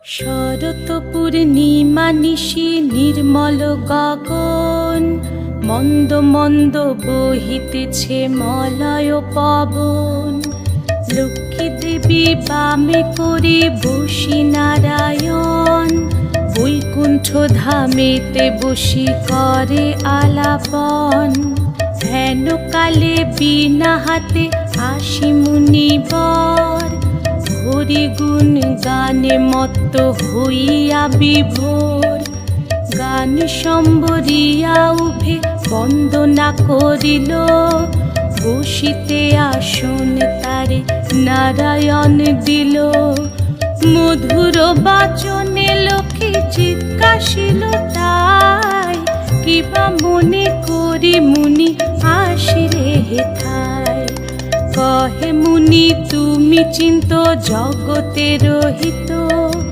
শরৎ পূর্ণিমা নিশি নির্মল গগন, মন্দ মন্দ বহিতেছে মলয় পবন। লক্ষ্মী দেবী বামে করে বসি নারায়ণ, বৈকুণ্ঠ ধামেতে বসি করে আলাপন। হেন কালে বিনা হাতে আসি মুনিবর, হরি গুণ গানে মত্ত হইয়া বিভোর। গান সম্বরিয়া উভে বন্দনা করিল, বসিতে আসন তারে নারায়ণ দিল। মধুর বাচনে লোকে জিজ্ঞাসিল তাই, কিবা মনে করি মুনি আসিরে হেথায়। কহে মুনি তুমি চিন্ত জগতের হিত,